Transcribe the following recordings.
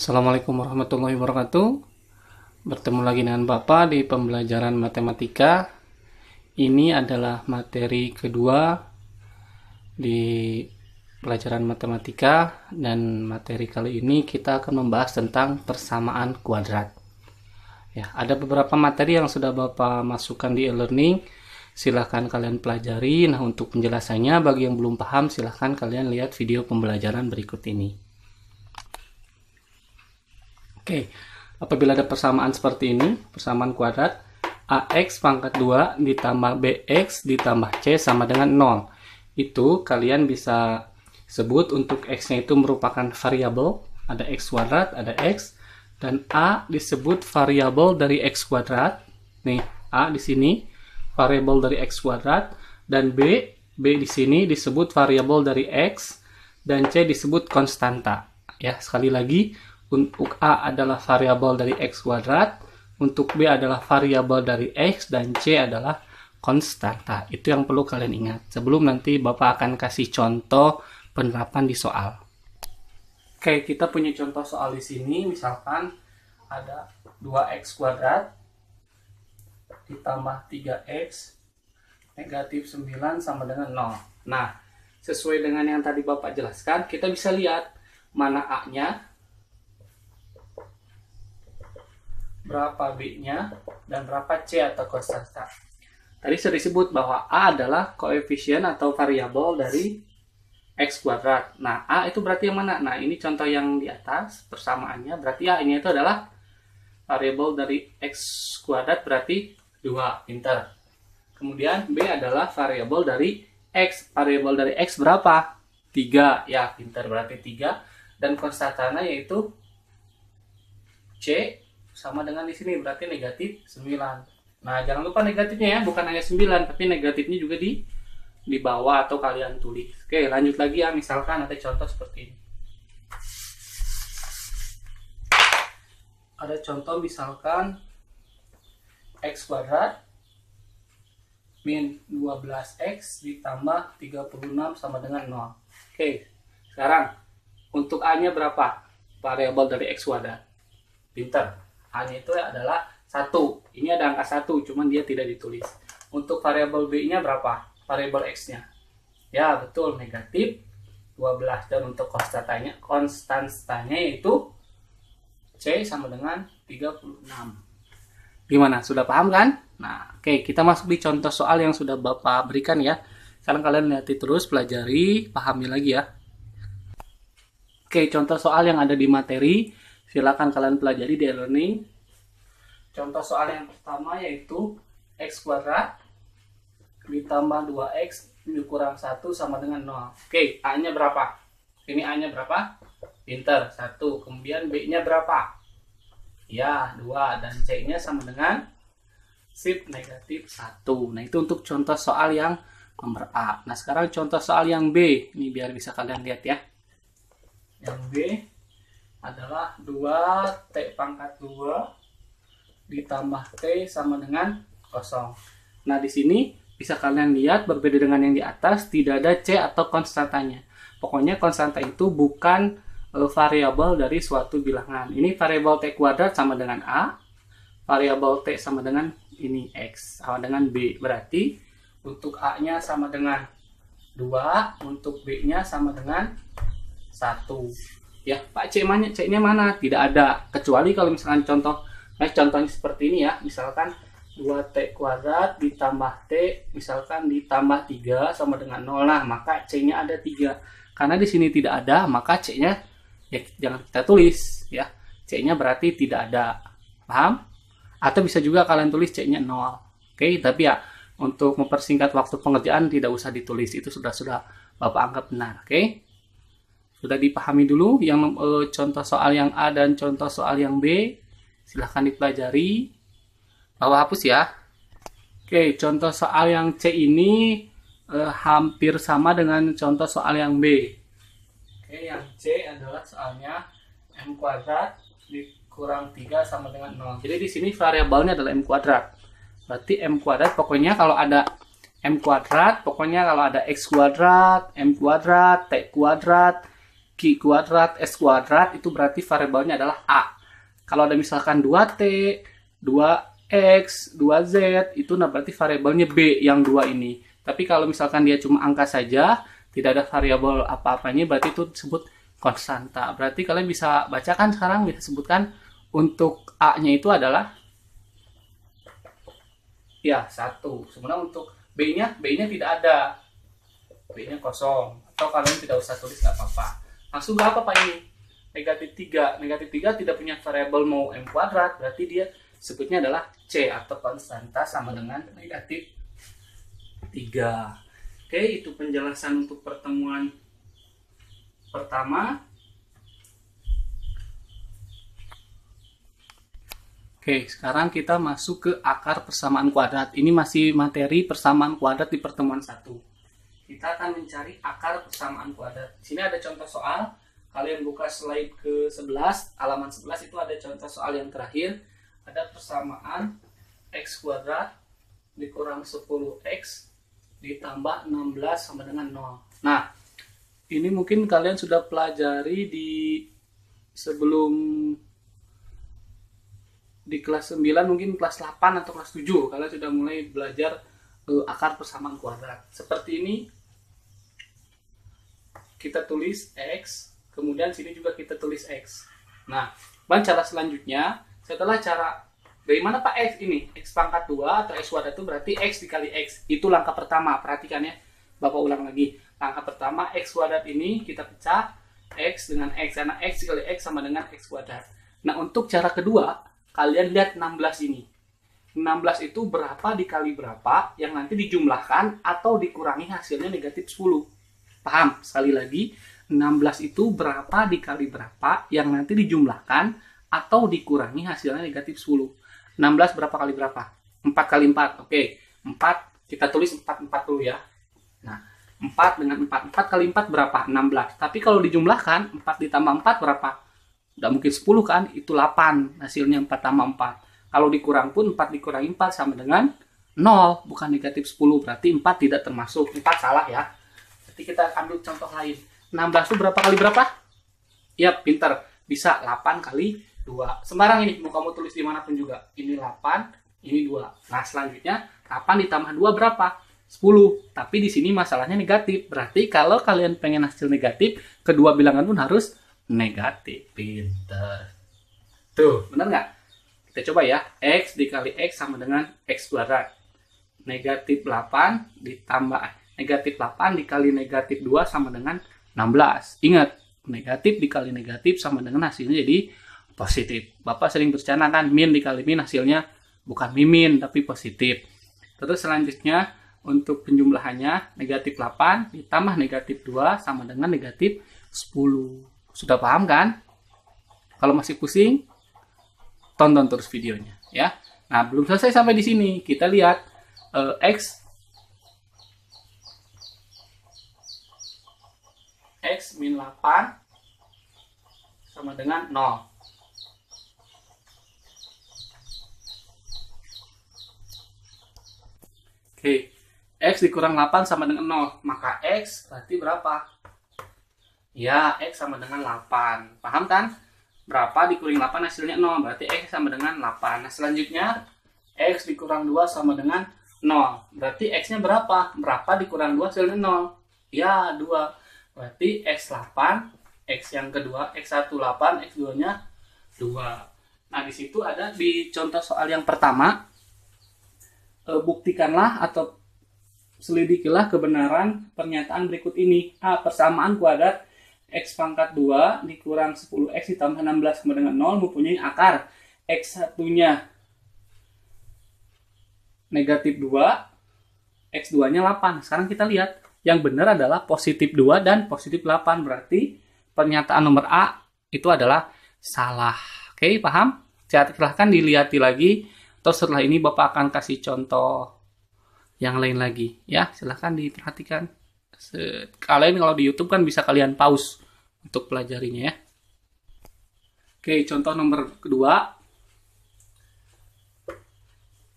Assalamualaikum warahmatullahi wabarakatuh. Bertemu lagi dengan Bapak di pembelajaran matematika. Ini adalah materi kedua di pelajaran matematika, dan materi kali ini kita akan membahas tentang persamaan kuadrat. Ya, ada beberapa materi yang sudah Bapak masukkan di e-learning. Silahkan kalian pelajari. Nah, untuk penjelasannya bagi yang belum paham, silahkan kalian lihat video pembelajaran berikut ini. Oke, apabila ada persamaan seperti ini, persamaan kuadrat, AX pangkat 2 ditambah BX ditambah C sama dengan 0. Itu kalian bisa sebut untuk X-nya itu merupakan variabel, ada X kuadrat, ada X, dan A disebut variabel dari X kuadrat. Nih, A di sini variabel dari X kuadrat, dan B di sini disebut variabel dari X, dan C disebut konstanta. Ya, sekali lagi, untuk A adalah variabel dari X kuadrat, untuk B adalah variabel dari X, dan C adalah konstanta. Itu yang perlu kalian ingat. Sebelum nanti Bapak akan kasih contoh penerapan di soal. Oke, kita punya contoh soal di sini. Misalkan ada 2X kuadrat ditambah 3X negatif 9 sama dengan 0. Nah, sesuai dengan yang tadi Bapak jelaskan, kita bisa lihat mana A-nya, berapa B-nya, dan berapa C atau konstanta. Tadi sudah disebut bahwa A adalah koefisien atau variabel dari X kuadrat. Nah, A itu berarti yang mana? Nah, ini contoh yang di atas, persamaannya. Berarti A ini itu adalah variabel dari X kuadrat, berarti 2. Pinter. Kemudian B adalah variabel dari X. Variabel dari X berapa? 3. Ya, pinter. Berarti 3. Dan konstantanya yaitu C sama dengan di sini, berarti negatif 9. Nah, jangan lupa negatifnya ya, bukan hanya 9, tapi negatifnya juga di bawah atau kalian tulis. Oke, lanjut lagi ya. Misalkan ada contoh seperti ini. Ada contoh misalkan X kuadrat min 12X ditambah 36 sama dengan 0. Oke, sekarang untuk A-nya berapa? Variabel dari X kuadrat. Pinter. A-nya itu adalah 1. Ini ada angka 1, cuman dia tidak ditulis. Untuk variabel B-nya berapa? Variabel X-nya. Ya, betul, negatif 12. Dan untuk konstantanya yaitu C sama dengan 36. Gimana? Sudah paham kan? Nah, oke, kita masuk di contoh soal yang sudah Bapak berikan ya. Sekarang kalian lihat terus, pelajari, pahami lagi ya. Oke, contoh soal yang ada di materi, silakan kalian pelajari di e-learning. Contoh soal yang pertama yaitu X kuadrat ditambah 2X dikurang 1 sama dengan 0. Oke, A-nya berapa? Ini A-nya berapa? Pinter, 1. Kemudian B-nya berapa? Ya, 2. Dan C-nya sama dengan negatif 1. Nah, itu untuk contoh soal yang nomor A. Nah, sekarang contoh soal yang B. Ini biar bisa kalian lihat ya. Yang B adalah 2T pangkat 2 ditambah T sama dengan 0. Nah, di sini bisa kalian lihat berbeda dengan yang di atas, tidak ada C atau konstantanya. Pokoknya konstanta itu bukan variabel dari suatu bilangan. Ini variabel T kuadrat sama dengan A, variabel T sama dengan ini X, sama dengan B. Berarti untuk A-nya sama dengan 2, untuk B-nya sama dengan 1. Ya, Pak, C-nya mana? Tidak ada. Kecuali kalau misalkan contohnya seperti ini ya. Misalkan 2T kuadrat ditambah T, misalkan ditambah 3 sama dengan 0. Nah, maka C-nya ada 3. Karena di sini tidak ada, maka C-nya ya jangan kita tulis ya. C-nya berarti tidak ada. Paham? Atau bisa juga kalian tulis C-nya 0. Oke, tapi ya untuk mempersingkat waktu pengerjaan tidak usah ditulis. Itu sudah Bapak anggap benar. Oke? Sudah dipahami dulu yang contoh soal yang A dan contoh soal yang B. Silahkan dipelajari. Bapak hapus ya. Oke, contoh soal yang C ini hampir sama dengan contoh soal yang B. Oke, yang C adalah soalnya M kuadrat dikurang 3 sama dengan 0. Jadi di sini variabelnya adalah M kuadrat. Berarti M kuadrat pokoknya kalau ada M kuadrat, pokoknya kalau ada X kuadrat, M kuadrat, T kuadrat, Q kuadrat, S kuadrat, itu berarti variabelnya adalah A. Kalau ada misalkan 2T, 2X, 2Z, itu berarti variabelnya B yang 2 ini. Tapi kalau misalkan dia cuma angka saja, tidak ada variabel apa-apanya, berarti itu disebut konstanta. Berarti kalian bisa bacakan sekarang, bisa sebutkan untuk A-nya itu adalah ya 1. Sebenarnya untuk B-nya tidak ada. B-nya kosong. Atau kalian tidak usah tulis, nggak apa-apa. Langsung berapa Pak ini? Negatif 3. Negatif 3 tidak punya variabel mau M kuadrat, berarti dia sebutnya adalah C atau konstanta sama dengan negatif 3. Oke, itu penjelasan untuk pertemuan pertama. Oke, sekarang kita masuk ke akar persamaan kuadrat. Ini masih materi persamaan kuadrat di pertemuan 1. Kita akan mencari akar persamaan kuadrat. Di sini ada contoh soal. Kalian buka slide ke-11, halaman 11 itu ada contoh soal yang terakhir. Ada persamaan X kuadrat dikurang 10X ditambah 16 sama dengan 0. Nah, ini mungkin kalian sudah pelajari sebelum di kelas 9, mungkin kelas 8 atau kelas 7 kalian sudah mulai belajar akar persamaan kuadrat. Seperti ini kita tulis X, kemudian sini juga kita tulis X. Nah, cara selanjutnya setelah dari mana Pak X ini? X pangkat 2 atau X kuadrat itu berarti X dikali X. Itu langkah pertama, perhatikan ya. Bapak ulang lagi. Langkah pertama, X kuadrat ini kita pecah X dengan X, karena X dikali X sama dengan X kuadrat. Nah, untuk cara kedua, kalian lihat 16 ini. 16 itu berapa dikali berapa yang nanti dijumlahkan atau dikurangi hasilnya negatif 10. Paham? Sekali lagi, 16 itu berapa dikali berapa yang nanti dijumlahkan atau dikurangi hasilnya negatif 10. 16 berapa kali berapa? 4 kali 4. Oke, 4 kita tulis 4 dulu ya. Nah, 4 dengan 4. 4 kali 4 berapa? 16. Tapi kalau dijumlahkan, 4 ditambah 4 berapa? Udah mungkin 10 kan? Itu 8. Hasilnya 4 tambah 4. Kalau dikurang pun 4 dikurangi 4 sama dengan 0. Bukan negatif 10. Berarti 4 tidak termasuk. 4 salah ya. Jadi kita ambil contoh lain. 16 itu berapa kali berapa? Ya, pintar. Bisa 8 kali 2. Sembarang ini. Mau kamu tulis dimanapun juga. Ini 8, ini 2. Nah, selanjutnya 8 ditambah 2 berapa? 10. Tapi di sini masalahnya negatif. Berarti kalau kalian pengen hasil negatif, kedua bilangan pun harus negatif. Pintar. Tuh, benar nggak? Kita coba ya. X dikali X sama dengan X kuadrat. Negatif 8 ditambah negatif 8 dikali negatif 2 sama dengan 16. Ingat, negatif dikali negatif sama dengan hasilnya jadi positif. Bapak sering bercanda kan, min dikali min hasilnya bukan mimin tapi positif. Terus selanjutnya untuk penjumlahannya negatif 8 ditambah negatif 2 sama dengan negatif 10. Sudah paham kan? Kalau masih pusing, tonton terus videonya ya. Nah, belum selesai sampai di sini. Kita lihat X min 8 sama dengan 0. Oke, X dikurang 8 sama dengan 0. Maka X berarti berapa? Ya, X sama dengan 8. Paham kan? Berapa dikurangi 8 hasilnya 0. Berarti X sama dengan 8. Nah, selanjutnya X dikurang 2 sama dengan 0. Berarti X-nya berapa? Berapa dikurang 2 hasilnya 0? Ya, 2. Berarti X8, X yang kedua, X1 8, X2-nya 2. Nah, di situ ada di contoh soal yang pertama, buktikanlah atau selidikilah kebenaran pernyataan berikut ini. A. Persamaan kuadrat X pangkat 2 dikurang 10X ditambah 16 sama dengan 0 mempunyai akar X1-nya negatif 2, X2-nya 8. Sekarang kita lihat. Yang benar adalah positif 2 dan positif 8. Berarti pernyataan nomor A itu adalah salah. Oke, paham? Silahkan dilihat lagi. Atau setelah ini Bapak akan kasih contoh yang lain lagi. Ya, silahkan diperhatikan. Kalian kalau di YouTube kan bisa kalian pause untuk pelajarinya ya. Oke, contoh nomor kedua.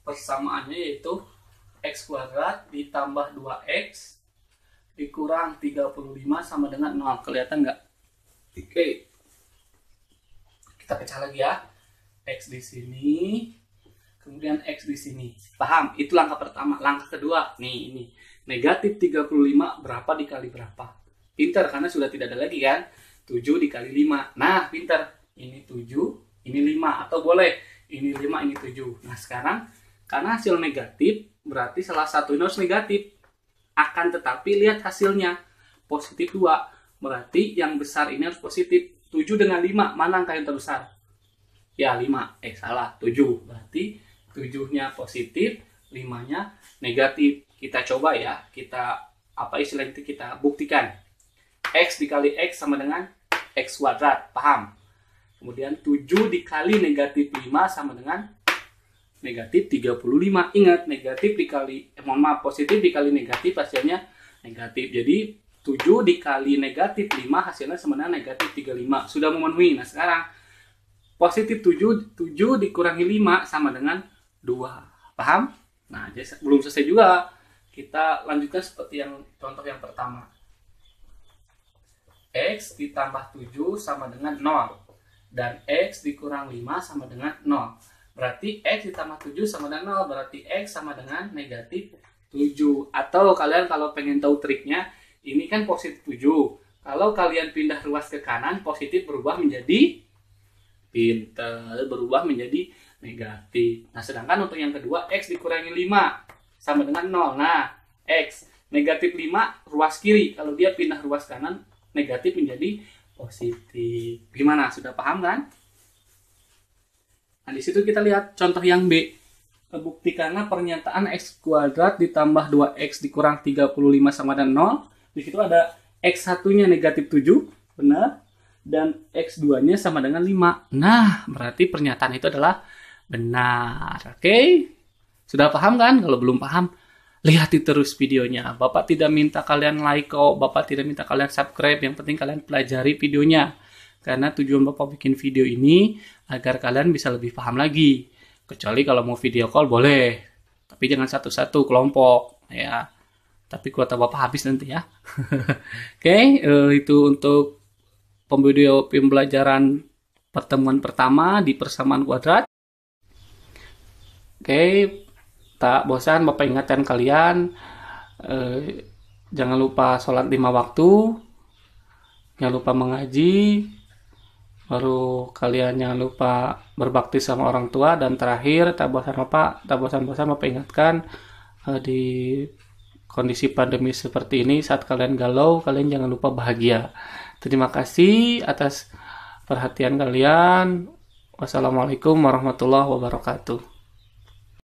Persamaannya yaitu X kuadrat ditambah 2X dikurang 35 sama dengan 0. Kelihatan nggak? Oke. Kita pecah lagi ya. X di sini, kemudian X di sini. Paham? Itu langkah pertama. Langkah kedua, nih ini. Negatif 35 berapa dikali berapa? Pinter, karena sudah tidak ada lagi kan? 7 dikali 5. Nah, pinter. Ini 7, ini 5. Atau boleh, ini 5, ini 7. Nah, sekarang, karena hasil negatif, berarti salah satu ini harus negatif. Akan tetapi, lihat hasilnya. Positif 2. Berarti yang besar ini harus positif. 7 dengan 5, mana angka yang terbesar? Ya 5, salah, 7. Berarti 7-nya positif, 5-nya negatif. Kita coba ya, kita apa istilah itu kita buktikan. X dikali X sama dengan X kuadrat, paham? Kemudian 7 dikali negatif 5 sama dengan negatif 35. Ingat, negatif dikali, positif dikali negatif hasilnya negatif. Jadi 7 dikali negatif 5 hasilnya sama dengan negatif 35. Sudah memenuhi. Nah sekarang positif 7 dikurangi 5 sama dengan 2. Paham? Nah, belum selesai juga. Kita lanjutkan seperti yang contoh yang pertama. X ditambah 7 sama dengan 0. Dan X dikurang 5 sama dengan 0. Berarti X ditambah 7 sama dengan 0. Berarti X sama dengan negatif 7. Atau kalian kalau pengen tahu triknya, ini kan positif 7. Kalau kalian pindah ruas ke kanan, positif berubah menjadi berubah menjadi negatif. Nah, sedangkan untuk yang kedua, X dikurangi 5 sama dengan 0. Nah, X negatif 5 ruas kiri. Kalau dia pindah ruas kanan, negatif menjadi positif. Gimana? Sudah paham kan? Nah, di situ kita lihat contoh yang B. Buktikanlah pernyataan X kuadrat ditambah 2X dikurang 35 sama dengan 0. Di situ ada X1-nya negatif 7. Benar. Dan X2-nya sama dengan 5. Nah, berarti pernyataan itu adalah benar. Oke? Sudah paham kan? Kalau belum paham, lihat terus videonya. Bapak tidak minta kalian like kok. Bapak tidak minta kalian subscribe. Yang penting kalian pelajari videonya. Karena tujuan Bapak bikin video ini agar kalian bisa lebih paham lagi. Kecuali kalau mau video call boleh. Tapi jangan satu-satu kelompok. Ya. Tapi kuota Bapak habis nanti ya. Oke? Itu untuk pembelajaran pertemuan pertama di persamaan kuadrat. Oke, tak bosan Bapak ingatkan kalian, jangan lupa sholat 5 waktu, jangan lupa mengaji, baru kalian jangan lupa berbakti sama orang tua, dan terakhir tak bosan-bosan Bapak ingatkan, di kondisi pandemi seperti ini, saat kalian galau, kalian jangan lupa bahagia. Terima kasih atas perhatian kalian. Wassalamualaikum warahmatullahi wabarakatuh.